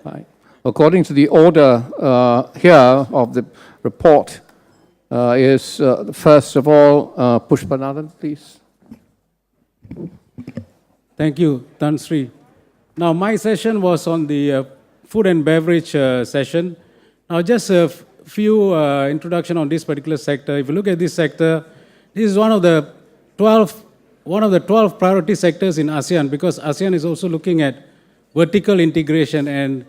Right. According to the order here of the report, is first of all, Pushpanathan, please. Thank you, Tan Sri. Now, my session was on the food and beverage session. Now, just a few introduction on this particular sector. If you look at this sector, this is one of the 12 priority sectors in ASEAN, because ASEAN is also looking at vertical integration and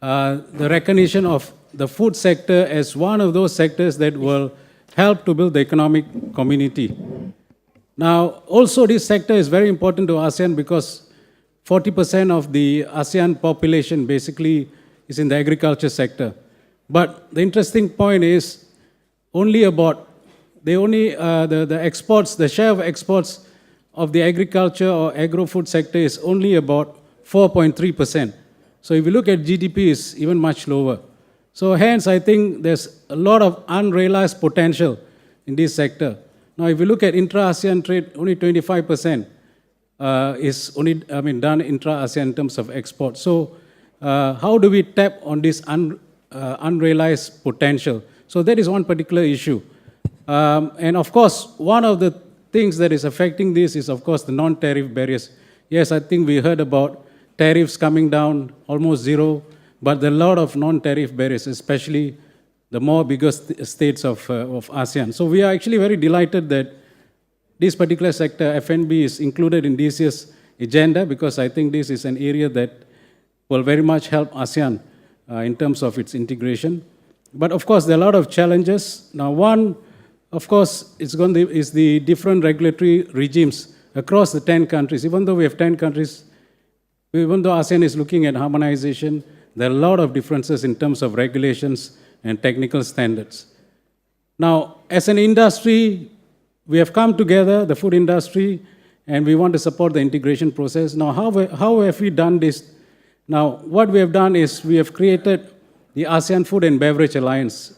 the recognition of the food sector as one of those sectors that will help to build the economic community. Now, also this sector is very important to ASEAN because 40% of the ASEAN population basically is in the agriculture sector. But the interesting point is the exports, the share of exports of the agriculture or agro-food sector is only about 4.3%. So if you look at GDP, it's even much lower. So hence, I think there's a lot of unrealized potential in this sector. Now, if you look at intra-ASEAN trade, only 25% is only done intra-ASEAN in terms of export. So how do we tap on this unrealized potential? So that is one particular issue. And of course, one of the things that is affecting this is, of course, the non-tariff barriers. Yes, I think we heard about tariffs coming down almost zero, but there are a lot of non-tariff barriers, especially the more bigger states of ASEAN. So we are actually very delighted that this particular sector, F&B, is included in this year's agenda, because I think this is an area that will very much help ASEAN in terms of its integration. But of course, there are a lot of challenges. Now, one, of course, is the different regulatory regimes across the 10 countries. Even though we have 10 countries, even though ASEAN is looking at harmonization, there are a lot of differences in terms of regulations and technical standards. Now, as an industry, we have come together, the food industry, and we want to support the integration process. Now, how have we done this? Now, what we have done is we have created the ASEAN Food and Beverage Alliance.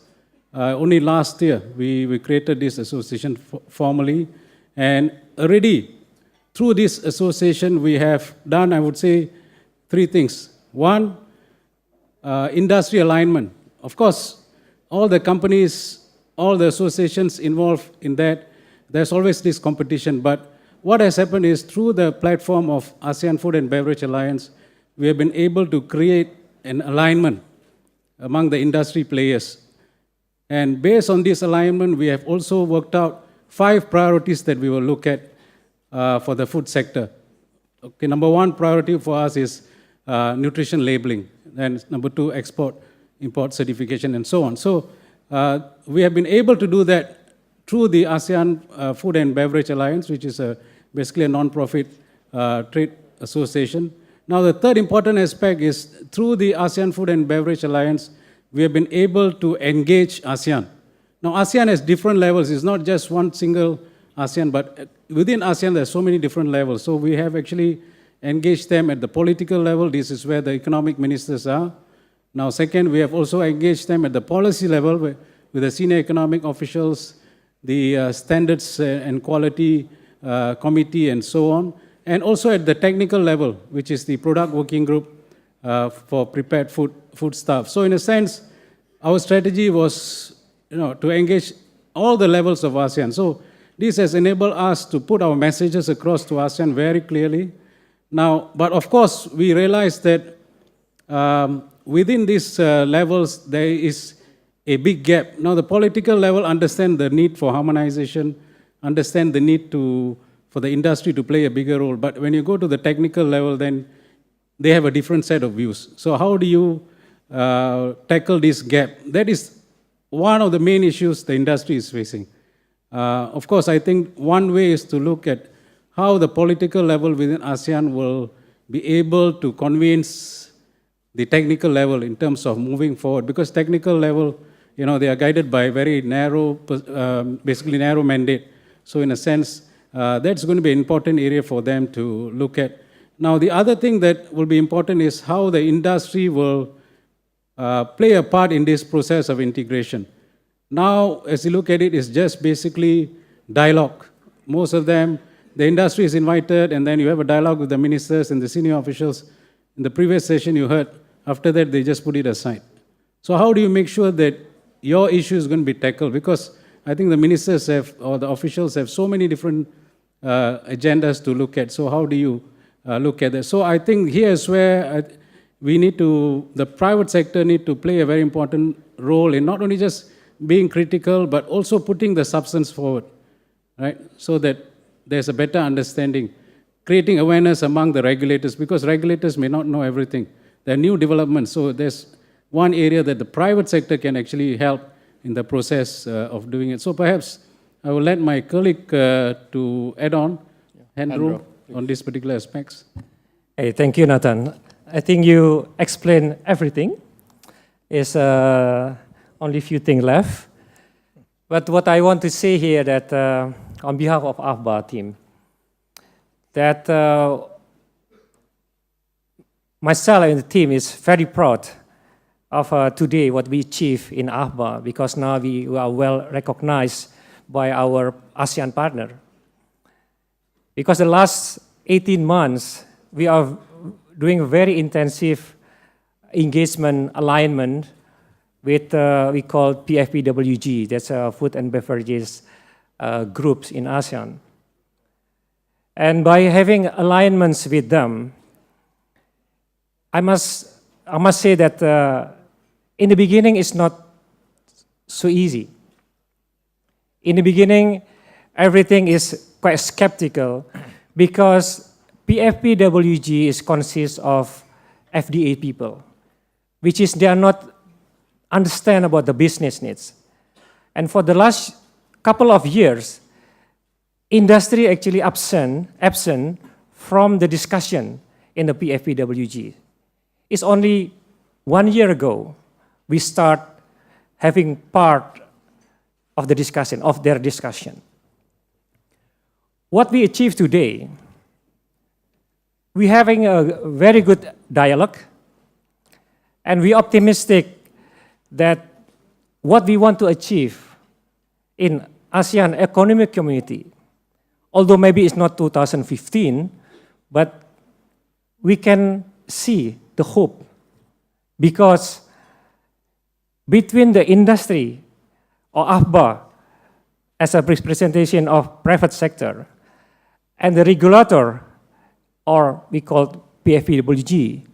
Only last year, we created this association formally, and already through this association, we have done, I would say, 3 things. One, industry alignment. Of course, all the companies, all the associations involved in that, there's always this competition. But what has happened is through the platform of ASEAN Food and Beverage Alliance, we have been able to create an alignment among the industry players. And based on this alignment, we have also worked out 5 priorities that we will look at for the food sector. Okay, number 1 priority for us is nutrition labeling. Then number 2, export, import certification, and so on. So we have been able to do that through the ASEAN Food and Beverage Alliance, which is basically a non-profit trade association. Now, the third important aspect is through the ASEAN Food and Beverage Alliance, we have been able to engage ASEAN. Now, ASEAN has different levels. It's not just one single ASEAN, but within ASEAN, there's so many different levels. So we have actually engaged them at the political level. This is where the economic ministers are. Now, second, we have also engaged them at the policy level with the senior economic officials, the standards and quality committee, and so on. And also at the technical level, which is the product working group for prepared foodstuff. So in a sense, our strategy was to engage all the levels of ASEAN. So this has enabled us to put our messages across to ASEAN very clearly. Now, but of course, we realized that within these levels, there is a big gap. Now, the political level understand the need for harmonization, understand the need for the industry to play a bigger role. But when you go to the technical level, then they have a different set of views. So how do you tackle this gap? That is one of the main issues the industry is facing. Of course, I think one way is to look at how the political level within ASEAN will be able to convince the technical level in terms of moving forward. Because technical level, they are guided by a very narrow, basically narrow mandate. So in a sense, that's going to be an important area for them to look at. Now, the other thing that will be important is how the industry will play a part in this process of integration. Now, as you look at it, it's just basically dialogue. Most of them, the industry is invited, and then you have a dialogue with the ministers and the senior officials. In the previous session, you heard After that, they just put it aside. So how do you make sure that your issue is going to be tackled? Because I think the ministers have, or the officials have so many different agendas to look at. So how do you look at that? So I think here is where we need to, the private sector need to play a very important role in not only just being critical, but also putting the substance forward, right? So that there's a better understanding, creating awareness among the regulators, because regulators may not know everything. There are new developments, so there's one area that the private sector can actually help in the process of doing it. So perhaps I will let my colleague to add on, Hendro, on these particular aspects. Hey, thank you, Nathan. I think you explained everything. There's only a few things left. But what I want to say here that on behalf of AFBA team, that myself and the team is very proud of today what we achieved in AFBA, because now we are well recognized by our ASEAN partner. Because the last 18 months, we are doing very intensive engagement alignment with we call PFBWG, that's food and beverages groups in ASEAN. And by having alignments with them, I must say that in the beginning it's not so easy. In the beginning, everything is quite skeptical because PFBWG consists of FDA people, which is they are not understand about the business needs. And for the last couple of years, industry actually absent from the discussion in the PFBWG. It's only 1 year ago we start having part of the discussion, of their discussion. What we achieved today, we're having a very good dialogue, and we're optimistic that what we want to achieve in ASEAN Economic Community, although maybe it's not 2015, but we can see the hope, because between the industry or AFBA as a representation of private sector and the regulator, or we call PFBWG,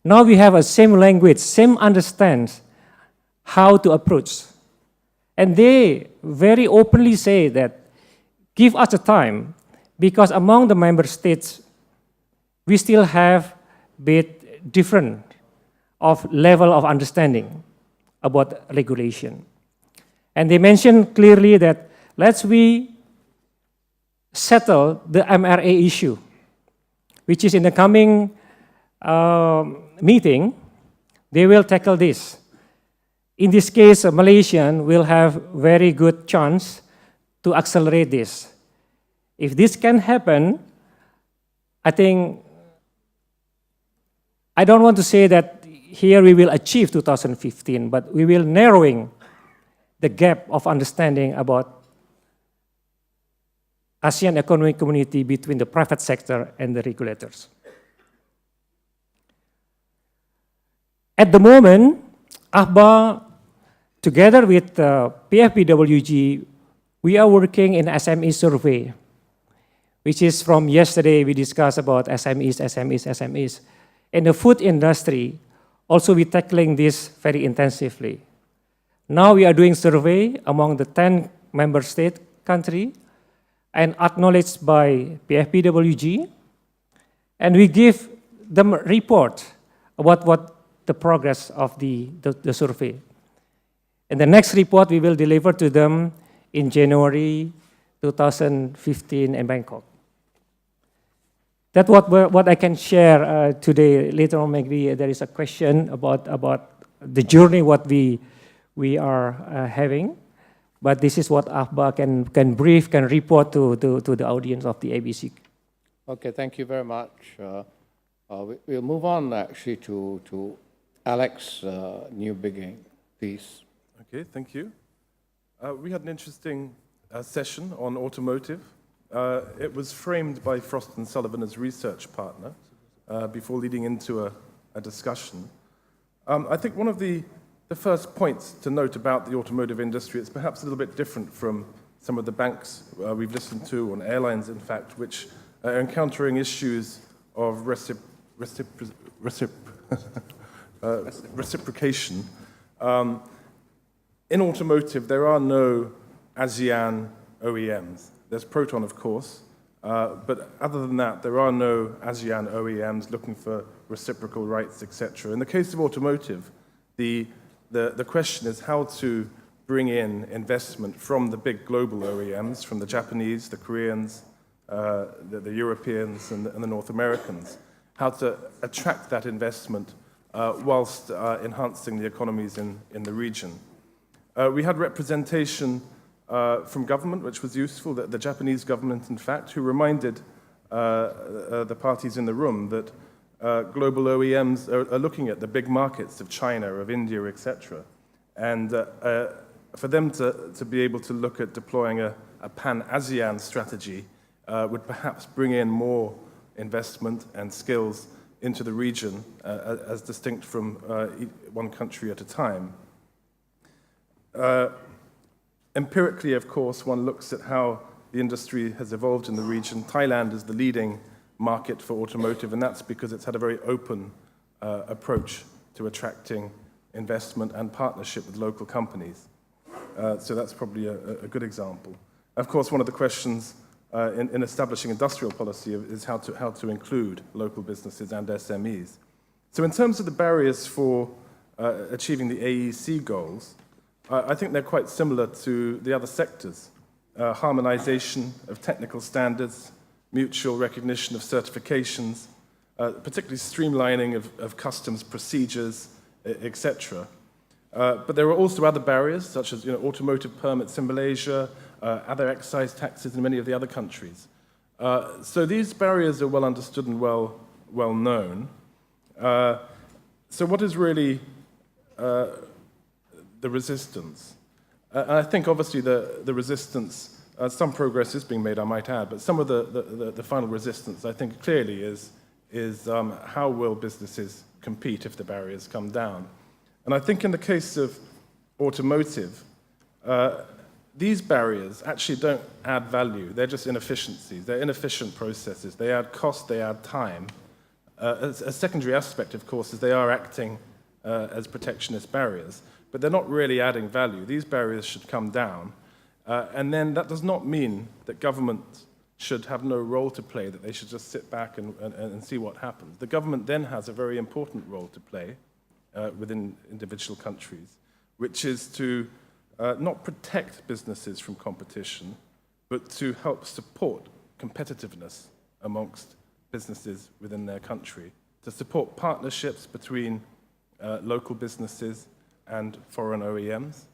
now we have a same language, same understand how to approach. And they very openly say that give us a time, because among the member states, we still have bit different of level of understanding about regulation. And they mentioned clearly that let's we settle the MRA issue, which is in the coming meeting, they will tackle this. In this case, Malaysian will have very good chance to accelerate this. If this can happen, I think, I don't want to say that here we will achieve 2015, but we will narrowing the gap of understanding about ASEAN Economic Community between the private sector and the regulators. At the moment, AFBA, together with PFBWG, we are working in SME survey, which is from yesterday we discussed about SMEs. In the food industry, also we're tackling this very intensively. Now we are doing survey among the 10 member state country and acknowledged by PFBWG, and we give them a report about what the progress of the survey. And the next report we will deliver to them in January 2015 in Bangkok. That's what I can share today. Later on, maybe there is a question about the journey what we are having. But this is what AFBA can brief, can report to the audience of the ABC. Okay, thank you very much. We'll move on actually to Alex Newbigging, please. Okay, thank you. We had an interesting session on automotive. It was framed by Frost & Sullivan as research partner before leading into a discussion. I think one of the first points to note about the automotive industry, it's perhaps a little bit different from some of the banks we've listened to, or airlines, in fact, which are encountering issues of reciprocation. In automotive, there are no ASEAN OEMs. There's Proton, of course, but other than that, there are no ASEAN OEMs looking for reciprocal rights, etc. In the case of automotive, the question is how to bring in investment from the big global OEMs, from the Japanese, the Koreans, the Europeans, and the North Americans, how to attract that investment whilst enhancing the economies in the region. We had representation from government, which was useful, the Japanese government, in fact, who reminded the parties in the room that global OEMs are looking at the big markets of China, of India, etc. And for them to be able to look at deploying a pan-ASEAN strategy would perhaps bring in more investment and skills into the region as distinct from one country at a time. Empirically, of course, one looks at how the industry has evolved in the region. Thailand is the leading market for automotive, and that's because it's had a very open approach to attracting investment and partnership with local companies. So that's probably a good example. Of course, one of the questions in establishing industrial policy is how to include local businesses and SMEs. So in terms of the barriers for achieving the AEC goals, I think they're quite similar to the other sectors. Harmonization of technical standards, mutual recognition of certifications, particularly streamlining of customs procedures, etc. But there are also other barriers, such as automotive permits in Malaysia, other excise taxes in many of the other countries. So these barriers are well understood and well known. So what is really the resistance? I think obviously the resistance, some progress is being made, I might add, but some of the final resistance, I think clearly is how will businesses compete if the barriers come down? And I think in the case of automotive, these barriers actually don't add value. They're just inefficiencies. They're inefficient processes. They add cost, they add time. A secondary aspect, of course, is they are acting as protectionist barriers, but they're not really adding value. These barriers should come down. And then that does not mean that government should have no role to play, that they should just sit back and see what happens. The government then has a very important role to play within individual countries, which is to not protect businesses from competition, but to help support competitiveness amongst businesses within their country, to support partnerships between local businesses and foreign OEMs,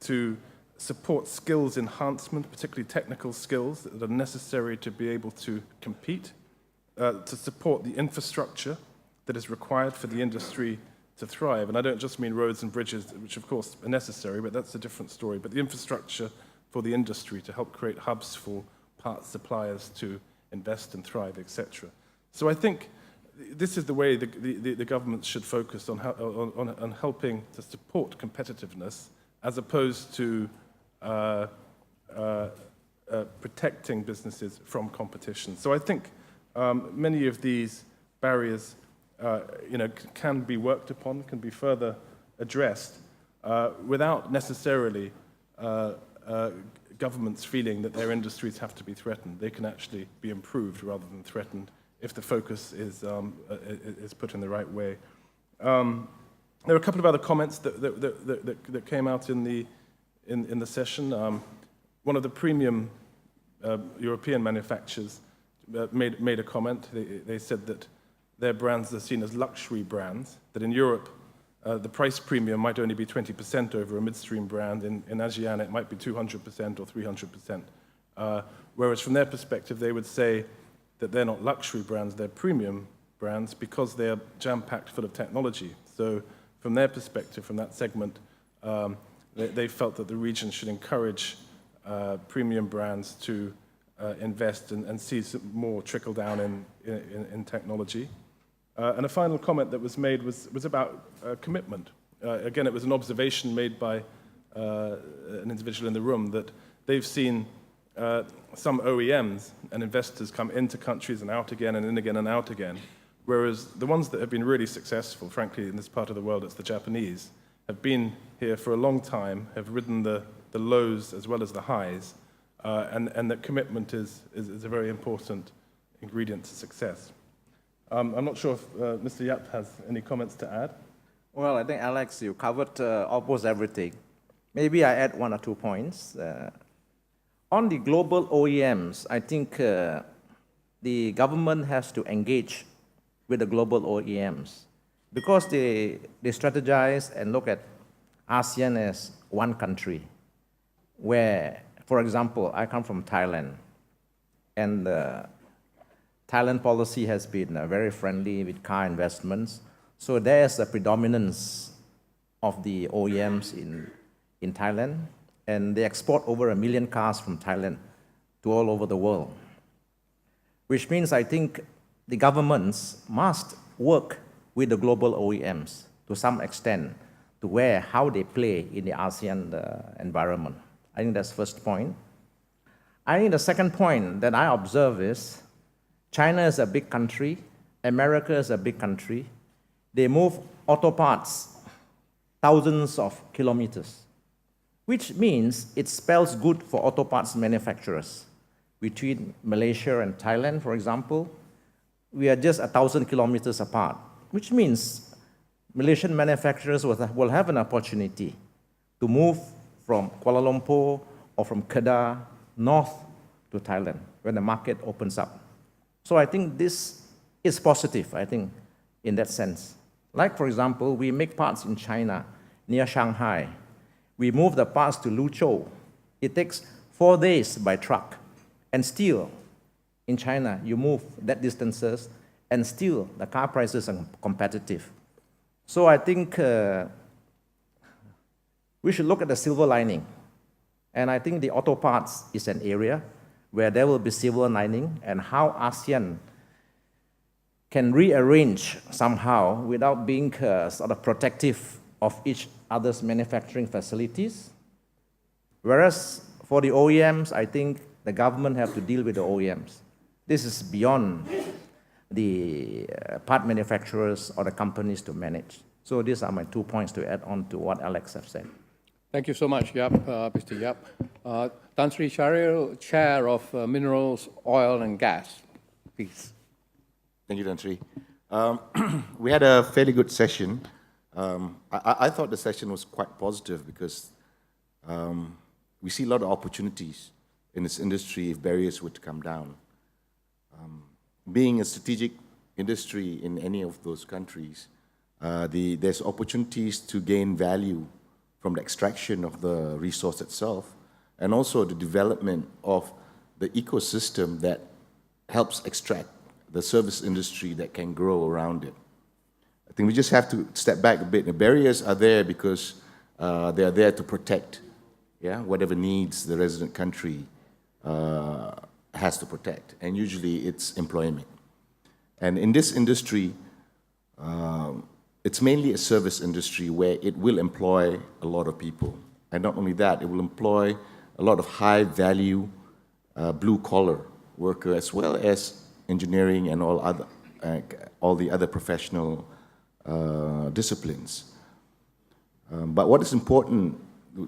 to support skills enhancement, particularly technical skills that are necessary to be able to compete, to support the infrastructure that is required for the industry to thrive. And I don't just mean roads and bridges, which of course are necessary, but that's a different story, but the infrastructure for the industry to help create hubs for parts suppliers to invest and thrive, etc. So I think this is the way the government should focus on helping to support competitiveness as opposed to protecting businesses from competition. So I think many of these barriers can be worked upon, can be further addressed without necessarily governments feeling that their industries have to be threatened. They can actually be improved rather than threatened if the focus is put in the right way. There are a couple of other comments that came out in the session. One of the premium European manufacturers made a comment. They said that their brands are seen as luxury brands, that in Europe the price premium might only be 20% over a midstream brand. In ASEAN it might be 200% or 300%. Whereas from their perspective they would say that they're not luxury brands, they're premium brands because they're jam-packed full of technology. So from their perspective, from that segment, they felt that the region should encourage premium brands to invest and see some more trickle down in technology. And a final comment that was made was about commitment. Again, it was an observation made by an individual in the room that they've seen some OEMs and investors come into countries and out again and in again and out again, whereas the ones that have been really successful, frankly, in this part of the world, it's the Japanese, have been here for a long time, have ridden the lows as well as the highs, and that commitment is a very important ingredient to success. I'm not sure if Mr. Yeap has any comments to add. Well, I think, Alex, you covered almost everything. Maybe I add 1 or 2 points. On the global OEMs, I think the government has to engage with the global OEMs because they strategize and look at ASEAN as one country where, for example, I come from Thailand, and Thailand policy has been very friendly with car investments. So there's a predominance of the OEMs in Thailand, and they export over 1 million cars from Thailand to all over the world, which means I think the governments must work with the global OEMs to some extent to how they play in the ASEAN environment. I think that's the first point. I think the second point that I observe is China is a big country, America is a big country. They move auto parts thousands of kilometers, which means it spells good for auto parts manufacturers. Between Malaysia and Thailand, for example, we are just 1,000 kilometers apart, which means Malaysian manufacturers will have an opportunity to move from Kuala Lumpur or from Kedah north to Thailand when the market opens up. So I think this is positive, I think, in that sense. Like, for example, we make parts in China, near Shanghai. We move the parts to Luzhou. It takes 4 days by truck. And still, in China, you move that distances, and still the car prices are competitive. So I think we should look at the silver lining. And I think the auto parts is an area where there will be silver lining, and how ASEAN can rearrange somehow without being sort of protective of each other's manufacturing facilities. Whereas for the OEMs, I think the government have to deal with the OEMs. This is beyond the part manufacturers or the companies to manage. So these are my 2 points to add on to what Alex has said. Thank you so much, Yeap, Mr. Yeap. Tan Sri Shahril, Chair of Minerals, Oil and Gas, please. Thank you, Tan Sri. We had a fairly good session. I thought the session was quite positive because we see a lot of opportunities in this industry if barriers were to come down. Being a strategic industry in any of those countries, there's opportunities to gain value from the extraction of the resource itself, and also the development of the ecosystem that helps extract the service industry that can grow around it. I think we just have to step back a bit. The barriers are there because they are there to protect whatever needs the resident country has to protect, and usually it's employment. And in this industry, it's mainly a service industry where it will employ a lot of people. And not only that, it will employ a lot of high-value, blue-collar workers, as well as engineering and all the other professional disciplines. But what is important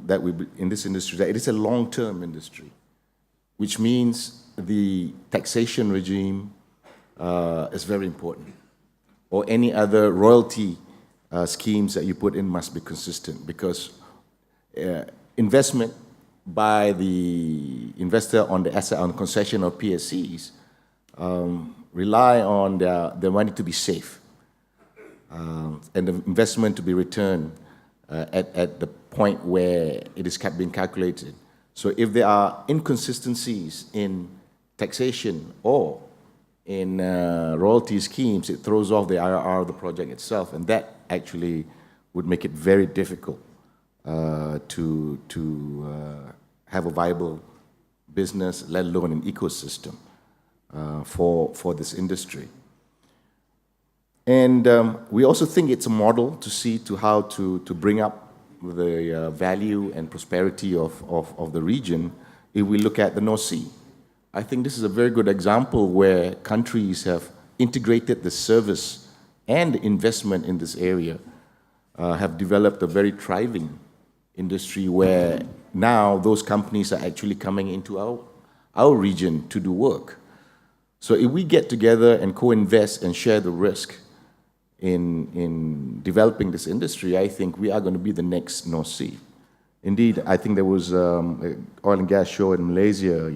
that in this industry, that it is a long-term industry, which means the taxation regime is very important, or any other royalty schemes that you put in must be consistent, because investment by the investor on the asset on concession or PSCs rely on their money to be safe and the investment to be returned at the point where it is being calculated. So if there are inconsistencies in taxation or in royalty schemes, it throws off the IRR of the project itself, and that actually would make it very difficult to have a viable business, let alone an ecosystem for this industry. And we also think it's a model to see to how to bring up the value and prosperity of the region if we look at the North Sea. I think this is a very good example where countries have integrated the service and investment in this area, have developed a very thriving industry where now those companies are actually coming into our region to do work. So if we get together and co-invest and share the risk in developing this industry, I think we are going to be the next North Sea. Indeed, I think there was an oil and gas show in Malaysia.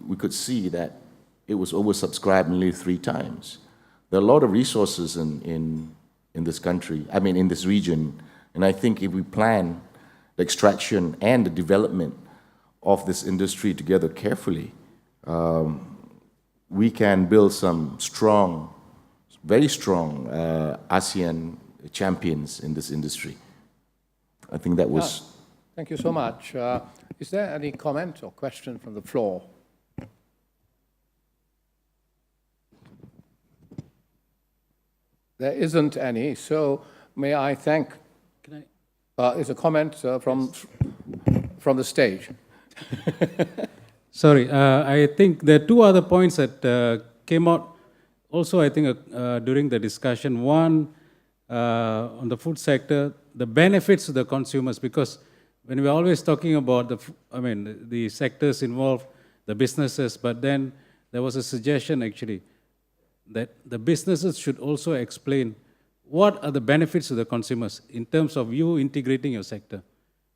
We could see that it was oversubscribed nearly 3 times. There are a lot of resources in this country, I mean in this region, and I think if we plan the extraction and the development of this industry together carefully, we can build some strong, very strong ASEAN champions in this industry. I think that was... Thank you so much. Is there any comment or question from the floor? There isn't any, so may I thank... Can I? Is a comment from the stage. Sorry, I think there are 2 other points that came out also, I think, during the discussion. One, on the food sector, the benefits to the consumers, because when we're always talking about the sectors involved, the businesses, but then there was a suggestion actually that the businesses should also explain what are the benefits to the consumers in terms of you integrating your sector,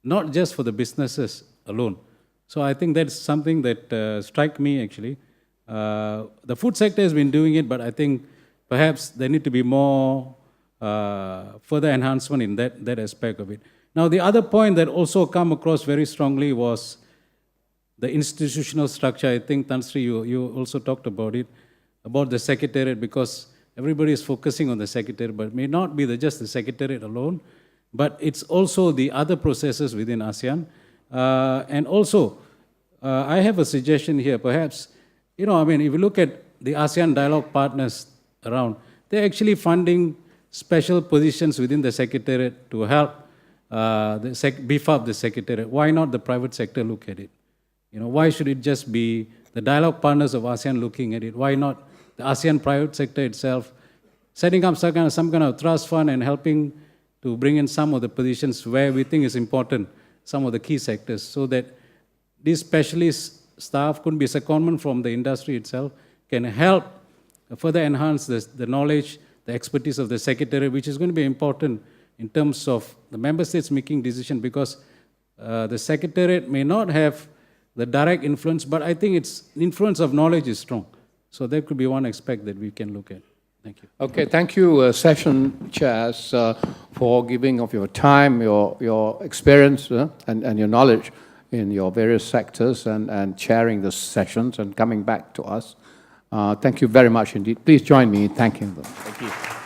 not just for the businesses alone. So I think that's something that struck me actually. The food sector has been doing it, but I think perhaps there need to be more further enhancement in that aspect of it. Now, the other point that also come across very strongly was the institutional structure. I think, Tan Sri, you also talked about it, about the secretariat, because everybody is focusing on the secretariat, but it may not be just the secretariat alone, but it's also the other processes within ASEAN. And also, I have a suggestion here, perhaps, if you look at the ASEAN dialogue partners around, they're actually funding special positions within the secretariat to help beef up the secretariat. Why not the private sector look at it? Why should it just be the dialogue partners of ASEAN looking at it? Why not the ASEAN private sector itself setting up some kind of trust fund and helping to bring in some of the positions where we think is important, some of the key sectors, so that these specialist staff could be secondment from the industry itself, can help further enhance the knowledge, the expertise of the secretariat, which is going to be important in terms of the member states making decisions, because the secretariat may not have the direct influence, but I think its influence of knowledge is strong. So that could be one aspect that we can look at. Thank you. Okay, thank you, session chairs, for giving of your time, your experience and your knowledge in your various sectors and chairing the sessions and coming back to us. Thank you very much indeed. Please join me in thanking them. Thank you.